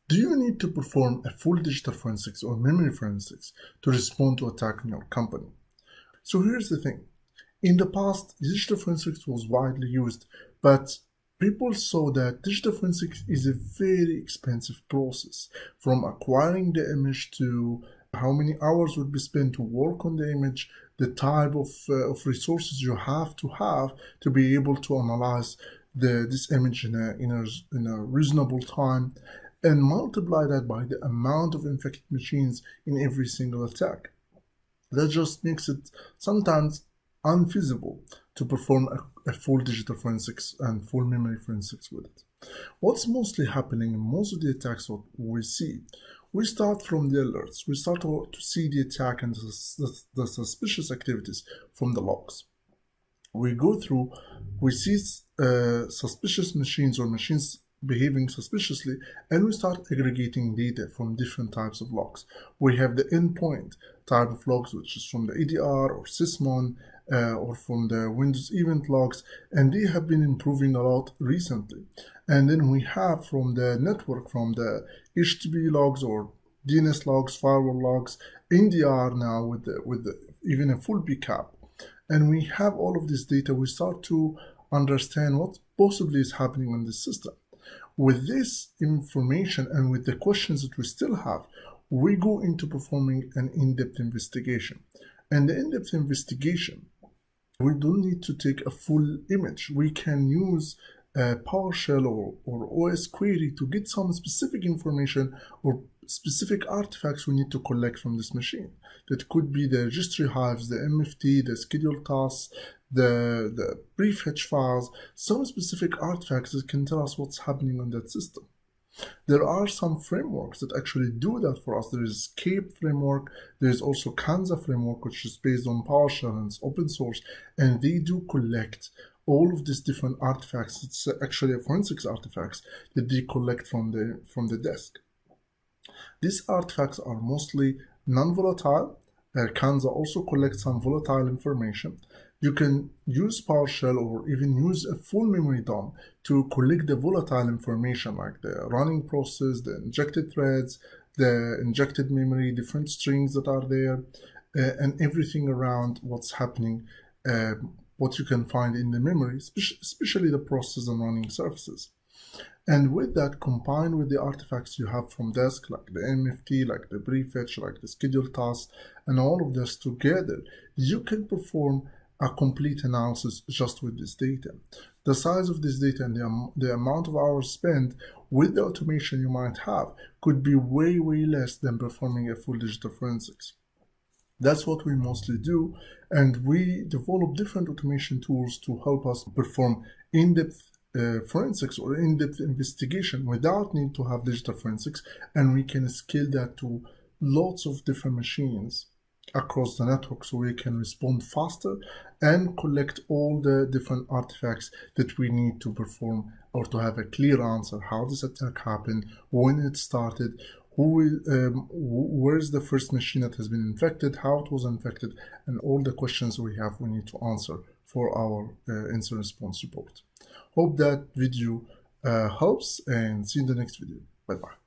Do you need to perform a full digital forensics or memory forensics to respond to attack in your company? So here's the thing. In the past, digital forensics was widely used, but people saw that digital forensics is a very expensive process, from acquiring the image to how many hours would be spent to work on the image, the type of resources you have to be able to analyze this image in a reasonable time, and multiply that by the amount of infected machines in every single attack. That just makes it sometimes unfeasible to perform a full digital forensics and full memory forensics with it. What's mostly happening in most of the attacks what we see, we start from the alerts. We start to see the attack and the suspicious activities from the logs. We go through, we see suspicious machines or machines behaving suspiciously, and we start aggregating data from different types of logs. We have the endpoint type of logs, which is from the EDR or Sysmon or from the Windows event logs, and they have been improving a lot recently. And then we have from the network, from the HTTP logs or DNS logs, firewall logs, NDR now with even a full PCAP. And we have all of this data. We start to understand what possibly is happening on this system. With this information and with the questions that we still have, we go into performing an in-depth investigation. And the in-depth investigation, we don't need to take a full image. We can use PowerShell or OS query to get some specific information or specific artifacts we need to collect from this machine. That could be the registry hives, the MFT, the scheduled tasks, the prefetch files, some specific artifacts that can tell us what's happening on that system. There are some frameworks that actually do that for us. There is Escape framework, there is also Kanza framework, which is based on PowerShell and it's open source, and they do collect all of these different artifacts. It's actually a forensics artifacts that they collect from the desk. These artifacts are mostly non-volatile. Kanza also collects some volatile information. You can use PowerShell or even use a full memory DOM to collect the volatile information like the running process, the injected threads, the injected memory, different strings that are there, and everything around what's happening, what you can find in the memory, especially the process and running surfaces. And with that, combined with the artifacts you have from desk, like the MFT, like the prefetch, like the scheduled tasks, and all of this together, you can perform a complete analysis just with this data. The size of this data and the amount of hours spent with the automation you might have could be way, way less than performing a full digital forensics. That's what we mostly do, and we develop different automation tools to help us perform in-depth forensics or in-depth investigation without need to have digital forensics, and we can scale that to lots of different machines across the network so we can respond faster and collect all the different artifacts that we need to perform or to have a clear answer how this attack happened, when it started, where's the first machine that has been infected, how it was infected, and all the questions we need to answer for our incident response report. Hope that video helps, and see you in the next video. Bye bye.